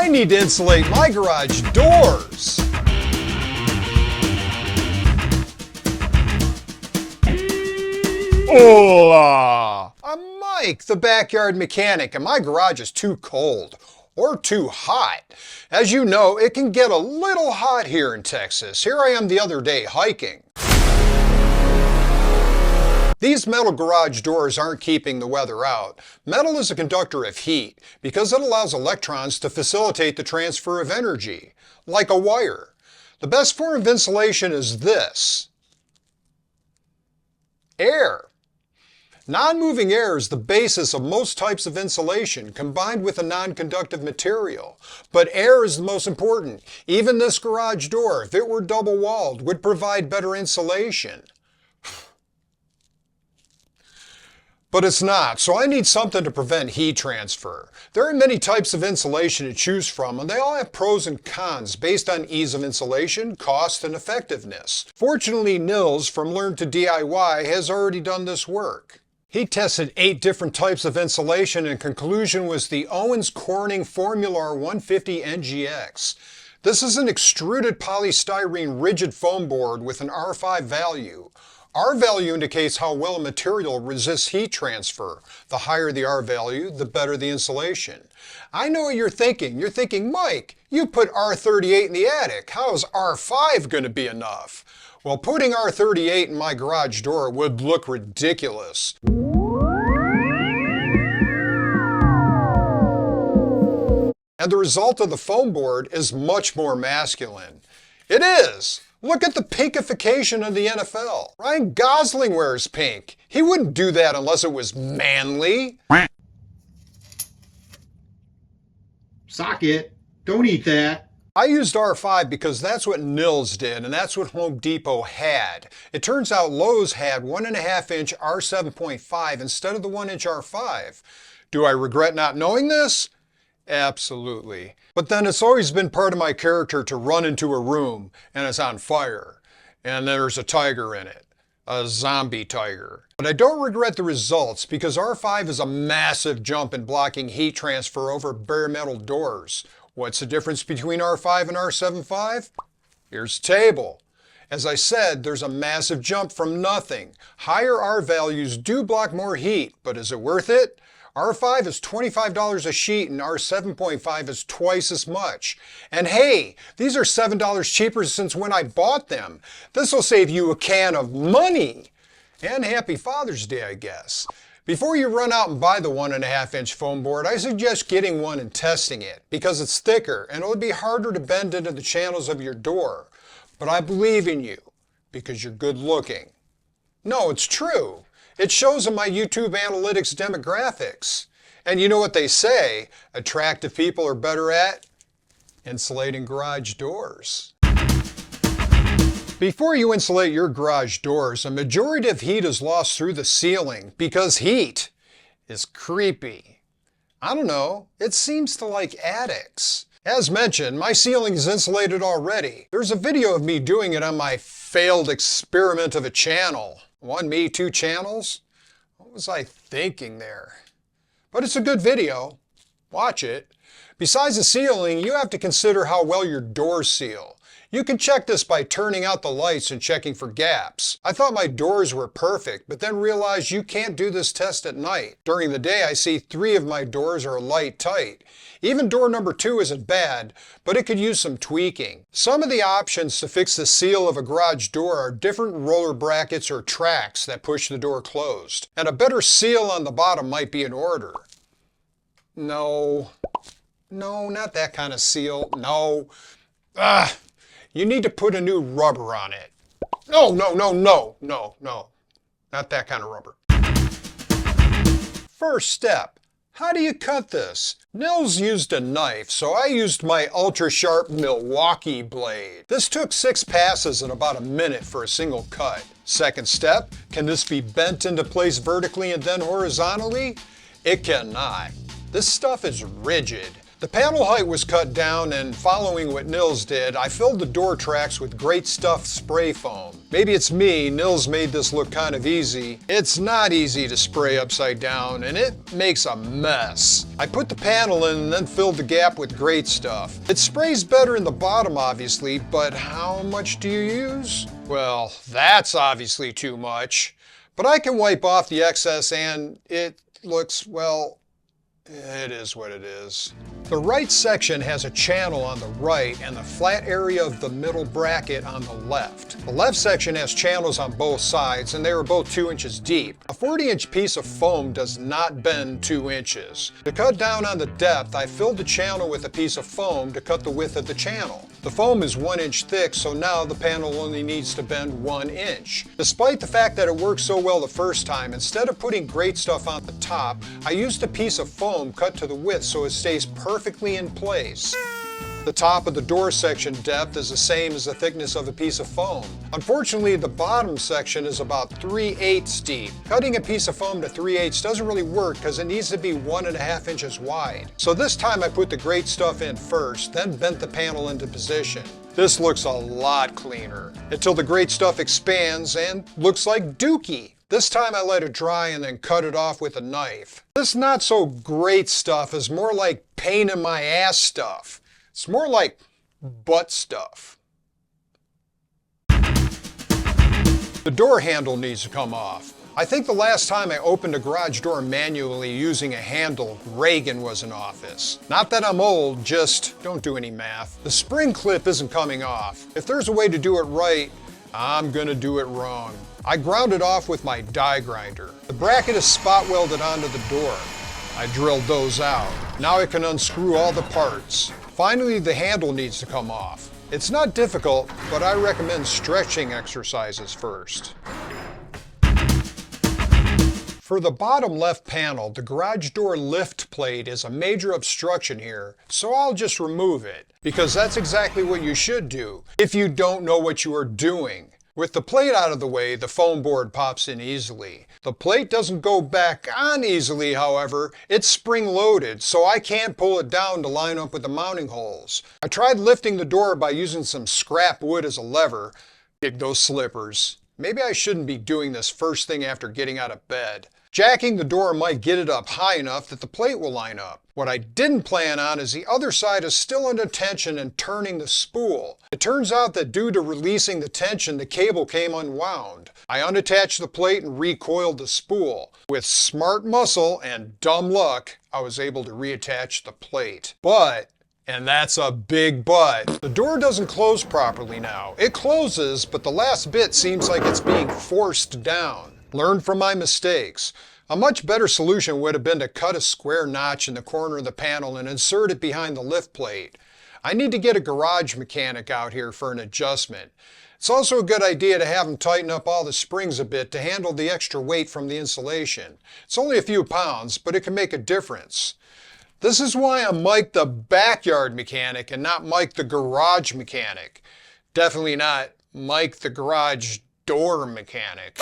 I need to insulate my garage doors. Hola! I'm Mike, the backyard mechanic, and my garage is too cold or too hot. As you know, it can get a little hot here in Texas. Here I am the other day hiking. These metal garage doors aren't keeping the weather out. Metal is a conductor of heat because it allows electrons to facilitate the transfer of energy, like a wire. The best form of insulation is this: air. Non-moving air is the basis of most types of insulation combined with a non-conductive material. But air is the most important. Even this garage door, if it were double-walled, would provide better insulation. But it's not, so I need something to prevent heat transfer. There are many types of insulation to choose from, and they all have pros and cons based on ease of insulation, cost, and effectiveness. Fortunately, Nils from Learn to DIY has already done this work. He tested 8 different types of insulation, and conclusion was the Owens Corning Formular 150 NGX. This is an extruded polystyrene rigid foam board with an R5 value. R value indicates how well a material resists heat transfer. The higher the R value, the better the insulation. I know what you're thinking. You're thinking, Mike, you put R38 in the attic. How is R5 going to be enough? Well, putting R38 in my garage door would look ridiculous. And the result of the foam board is much more masculine. It is! Look at the pinkification of the NFL. Ryan Gosling wears pink. He wouldn't do that unless it was manly. Sock it. Don't eat that. I used R5 because that's what Nils did, and that's what Home Depot had. It turns out Lowe's had 1.5-inch R7.5 instead of the 1-inch R5. Do I regret not knowing this? Absolutely. But then it's always been part of my character to run into a room and it's on fire and there's a tiger in it, a zombie tiger. But I don't regret the results because R5 is a massive jump in blocking heat transfer over bare metal doors. What's the difference between R5 and R7.5? Here's the table. As I said, there's a massive jump from nothing. Higher R values do block more heat, but is it worth it? R5 is $25 a sheet and R7.5 is twice as much. And hey, these are $7 cheaper since when I bought them. This will save you a can of money. And happy Father's Day, I guess. Before you run out and buy the 1.5-inch foam board, I suggest getting one and testing it because it's thicker and it'll be harder to bend into the channels of your door. But I believe in you because you're good looking. No, it's true. It shows in my YouTube analytics demographics. And you know what they say, attractive people are better at insulating garage doors. Before you insulate your garage doors, a majority of heat is lost through the ceiling because heat is creepy. I don't know, it seems to like attics. As mentioned, my ceiling is insulated already. There's a video of me doing it on my failed experiment of a channel. 1 me, 2 channels? What was I thinking there? But it's a good video. Watch it. Besides the ceiling, you have to consider how well your doors seal. You can check this by turning out the lights and checking for gaps. I thought my doors were perfect, but then realized you can't do this test at night. During the day, I see 3 of my doors are light tight. Even door number 2 isn't bad, but it could use some tweaking. Some of the options to fix the seal of a garage door are different roller brackets or tracks that push the door closed. And a better seal on the bottom might be in order. No, not that kind of seal. No. You need to put a new rubber on it. No. Not that kind of rubber. First step, how do you cut this? Nils used a knife, so I used my ultra-sharp Milwaukee blade. This took 6 passes in about a minute for a single cut. Second step, can this be bent into place vertically and then horizontally? It cannot. This stuff is rigid. The panel height was cut down, and following what Nils did, I filled the door tracks with Great Stuff spray foam. Maybe it's me, Nils made this look kind of easy. It's not easy to spray upside down, and it makes a mess. I put the panel in and then filled the gap with Great Stuff. It sprays better in the bottom, obviously, but how much do you use? Well, that's obviously too much. But I can wipe off the excess and it looks, well, it is what it is. The right section has a channel on the right and the flat area of the middle bracket on the left. The left section has channels on both sides and they are both 2 inches deep. A 40-inch piece of foam does not bend 2 inches. To cut down on the depth, I filled the channel with a piece of foam to cut the width of the channel. The foam is 1 inch thick, so now the panel only needs to bend 1 inch. Despite the fact that it worked so well the first time, instead of putting Great Stuff on the top, I used a piece of foam cut to the width so it stays perfectly in place. The top of the door section depth is the same as the thickness of a piece of foam. Unfortunately, the bottom section is about 3/8 deep. Cutting a piece of foam to 3/8 doesn't really work because it needs to be 1.5 inches wide. So this time I put the Great Stuff in first, then bent the panel into position. This looks a lot cleaner, until the Great Stuff expands and looks like dookie. This time I let it dry and then cut it off with a knife. This not so great stuff is more like pain in my ass stuff. It's more like butt stuff. The door handle needs to come off. I think the last time I opened a garage door manually using a handle, Reagan was in office. Not that I'm old, just don't do any math. The spring clip isn't coming off. If there's a way to do it right, I'm gonna do it wrong. I ground it off with my die grinder. The bracket is spot welded onto the door. I drilled those out. Now I can unscrew all the parts. Finally, the handle needs to come off. It's not difficult, but I recommend stretching exercises first. For the bottom left panel, the garage door lift plate is a major obstruction here, so I'll just remove it, because that's exactly what you should do if you don't know what you are doing. With the plate out of the way, the foam board pops in easily. The plate doesn't go back on easily, however. It's spring-loaded, so I can't pull it down to line up with the mounting holes. I tried lifting the door by using some scrap wood as a lever. Dig those slippers. Maybe I shouldn't be doing this first thing after getting out of bed. Jacking the door might get it up high enough that the plate will line up. What I didn't plan on is the other side is still under tension and turning the spool. It turns out that due to releasing the tension, the cable came unwound. I unattached the plate and recoiled the spool. With smart muscle and dumb luck, I was able to reattach the plate. But, and that's a big but, the door doesn't close properly now. It closes, but the last bit seems like it's being forced down. Learn from my mistakes. A much better solution would have been to cut a square notch in the corner of the panel and insert it behind the lift plate. I need to get a garage mechanic out here for an adjustment. It's also a good idea to have him tighten up all the springs a bit to handle the extra weight from the insulation. It's only a few pounds, but it can make a difference. This is why I'm Mike the backyard mechanic and not Mike the garage mechanic. Definitely not Mike the garage door mechanic.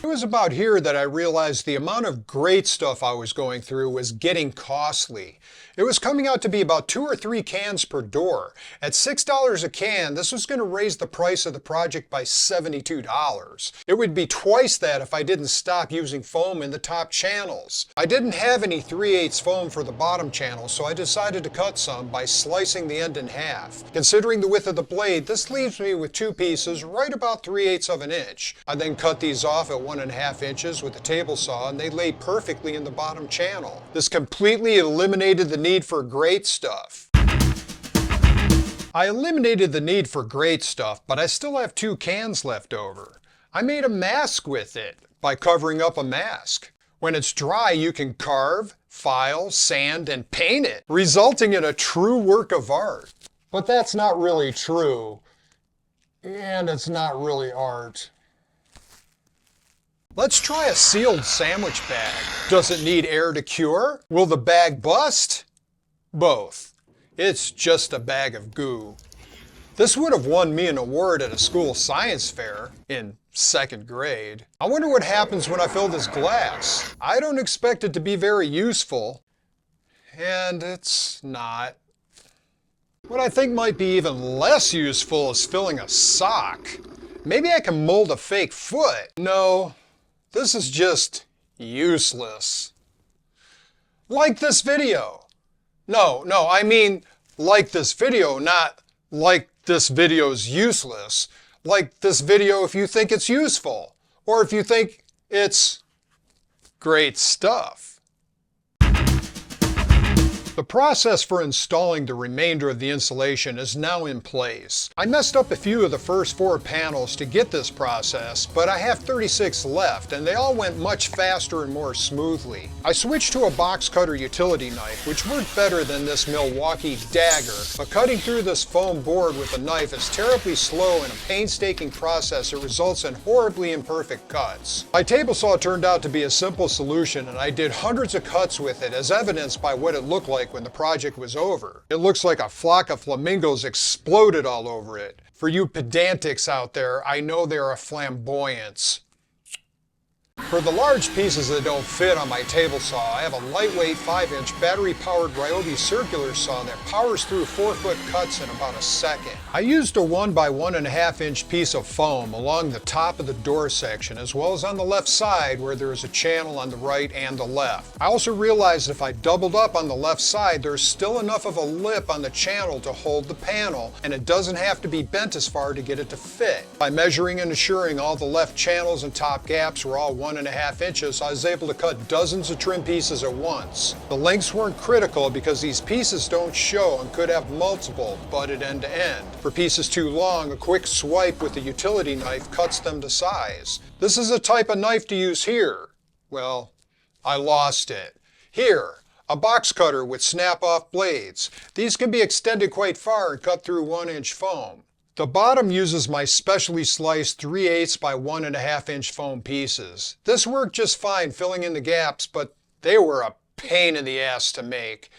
It was about here that I realized the amount of Great Stuff I was going through was getting costly. It was coming out to be about 2 or 3 cans per door. At $6 a can, this was going to raise the price of the project by $72. It would be twice that if I didn't stop using foam in the top channels. I didn't have any 3/8 foam for the bottom channel, so I decided to cut some by slicing the end in half. Considering the width of the blade, this leaves me with 2 pieces right about 3/8 of an inch. I then cut these off at 1.5 inches with a table saw, and they lay perfectly in the bottom channel. This completely eliminated the need for Great Stuff. I eliminated the need for Great Stuff, but I still have 2 cans left over. I made a mask with it by covering up a mask. When it's dry, you can carve, file, sand, and paint it, resulting in a true work of art. But that's not really true, and it's not really art. Let's try a sealed sandwich bag. Does it need air to cure? Will the bag bust? Both. It's just a bag of goo. This would have won me an award at a school science fair in 2nd grade. I wonder what happens when I fill this glass. I don't expect it to be very useful. and it's not. What I think might be even less useful is filling a sock. Maybe I can mold a fake foot. No, this is just useless. Like this video. No, I mean like this video, not like this video's useless. Like this video if you think it's useful, or if you think it's great stuff. The process for installing the remainder of the insulation is now in place. I messed up a few of the first 4 panels to get this process, but I have 36 left and they all went much faster and more smoothly. I switched to a box cutter utility knife, which worked better than this Milwaukee dagger, but cutting through this foam board with a knife is terribly slow and a painstaking process that results in horribly imperfect cuts. My table saw turned out to be a simple solution and I did hundreds of cuts with it, as evidenced by what it looked like when the project was over. It looks like a flock of flamingos exploded all over it. For you pedantics out there, I know there are flamboyants. For the large pieces that don't fit on my table saw, I have a lightweight 5-inch battery-powered Ryobi circular saw that powers through 4-foot cuts in about a second. I used a 1 by 1.5-inch piece of foam along the top of the door section, as well as on the left side where there is a channel on the right and the left. I also realized if I doubled up on the left side, there's still enough of a lip on the channel to hold the panel, and it doesn't have to be bent as far to get it to fit. By measuring and assuring all the left channels and top gaps were all 1.5 inches, I was able to cut dozens of trim pieces at once. The lengths weren't critical because these pieces don't show and could have multiple butted end to end. For pieces too long, a quick swipe with the utility knife cuts them to size. This is a type of knife to use here. Well, I lost it. Here, a box cutter with snap-off blades. These can be extended quite far and cut through 1-inch foam. The bottom uses my specially sliced 3/8 by 1.5-inch foam pieces. This worked just fine filling in the gaps, but they were a pain in the ass to make.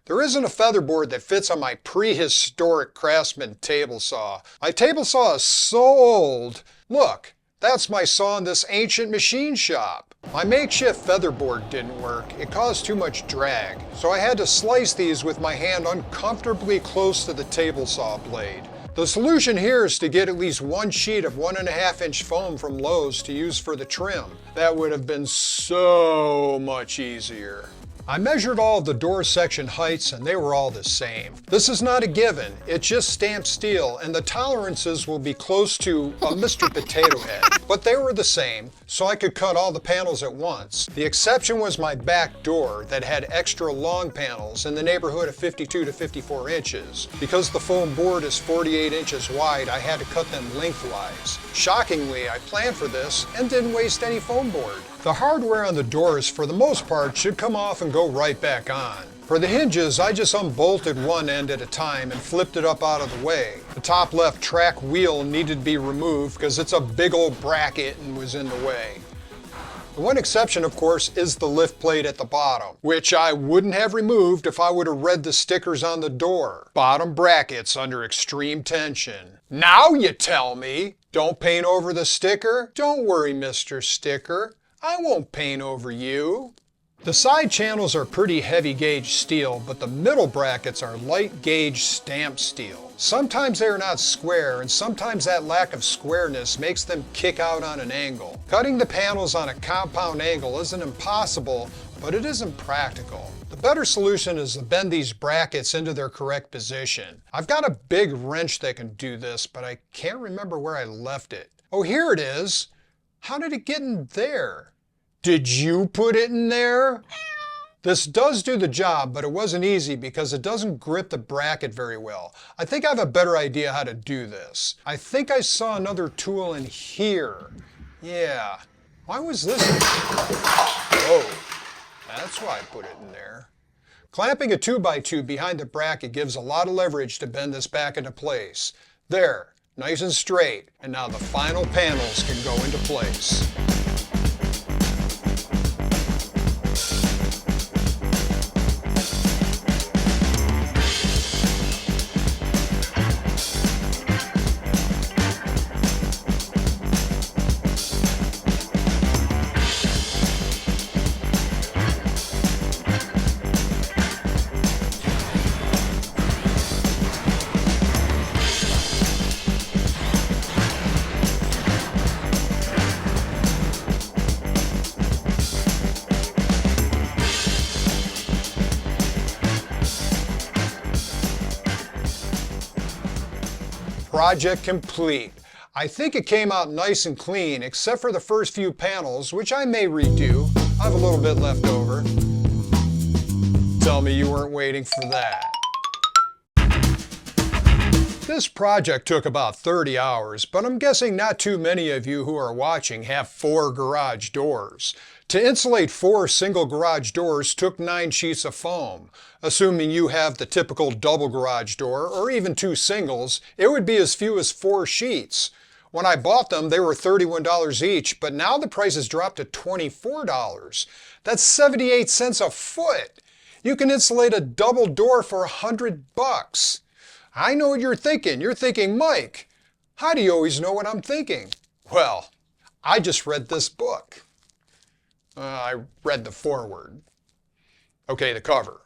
There isn't a featherboard that fits on my prehistoric Craftsman table saw. My table saw is so old. Look, that's my saw in this ancient machine shop. My makeshift featherboard didn't work. It caused too much drag, so I had to slice these with my hand uncomfortably close to the table saw blade. The solution here is to get at least 1 sheet of 1.5-inch foam from Lowe's to use for the trim. That would have been so much easier. I measured all of the door section heights and they were all the same. This is not a given, it's just stamped steel and the tolerances will be close to a Mr. Potato Head. But they were the same, so I could cut all the panels at once. The exception was my back door that had extra long panels in the neighborhood of 52 to 54 inches. Because the foam board is 48 inches wide, I had to cut them lengthwise. Shockingly, I planned for this and didn't waste any foam board. The hardware on the doors, for the most part, should come off and go right back on. For the hinges, I just unbolted one end at a time and flipped it up out of the way. The top left track wheel needed to be removed because it's a big old bracket and was in the way. The one exception, of course, is the lift plate at the bottom, which I wouldn't have removed if I would have read the stickers on the door. Bottom brackets under extreme tension. Now you tell me! Don't paint over the sticker? Don't worry, Mr. Sticker. I won't paint over you. The side channels are pretty heavy gauge steel, but the middle brackets are light gauge stamped steel. Sometimes they are not square, and sometimes that lack of squareness makes them kick out on an angle. Cutting the panels on a compound angle isn't impossible, but it isn't practical. The better solution is to bend these brackets into their correct position. I've got a big wrench that can do this, but I can't remember where I left it. Oh, here it is. How did it get in there? Did you put it in there? This does do the job, but it wasn't easy because it doesn't grip the bracket very well. I think I have a better idea how to do this. I think I saw another tool in here. Yeah. Why was this? Oh, that's why I put it in there. Clamping a 2x2 behind the bracket gives a lot of leverage to bend this back into place. There, nice and straight. And now the final panels can go into place. project complete. I think it came out nice and clean, except for the first few panels, which I may redo. I have a little bit left over. Tell me you weren't waiting for that. This project took about 30 hours, but I'm guessing not too many of you who are watching have 4 garage doors. To insulate 4 single garage doors took 9 sheets of foam. Assuming you have the typical double garage door, or even 2 singles, it would be as few as 4 sheets. When I bought them, they were $31 each, but now the price has dropped to $24. That's 78 cents a foot. You can insulate a double door for $100. I know what you're thinking. You're thinking, Mike, how do you always know what I'm thinking? Well, I just read this book. I read the foreword. Okay, the cover.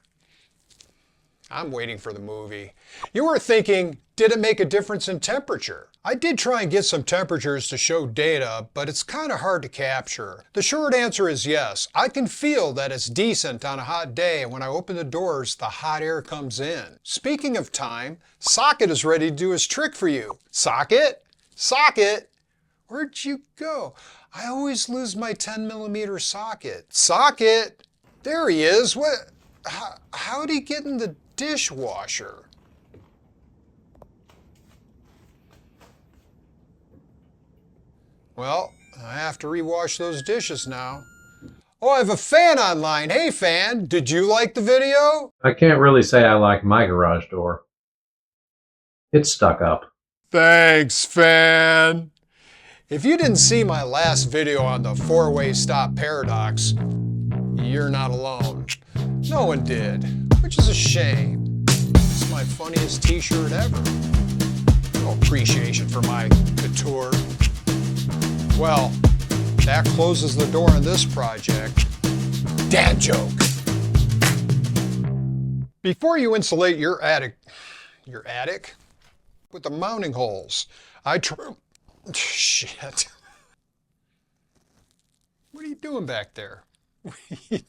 I'm waiting for the movie. You were thinking, did it make a difference in temperature? I did try and get some temperatures to show data, but it's kind of hard to capture. The short answer is yes. I can feel that it's decent on a hot day, and when I open the doors, the hot air comes in. Speaking of time, Socket is ready to do his trick for you. Socket? Socket? Where'd you go? I always lose my 10mm socket. Socket? There he is. What? How'd he get in the dishwasher? Well, I have to rewash those dishes now. Oh, I have a fan online. Hey, fan, did you like the video? I can't really say I like my garage door. It's stuck up. Thanks, fan. If you didn't see my last video on the 4-way stop paradox, you're not alone. No one did, which is a shame. It's my funniest t-shirt ever. No appreciation for my couture. Well, that closes the door on this project. Dad joke. Before you insulate your attic with the mounting holes, shit. What are you doing back there? What are you doing?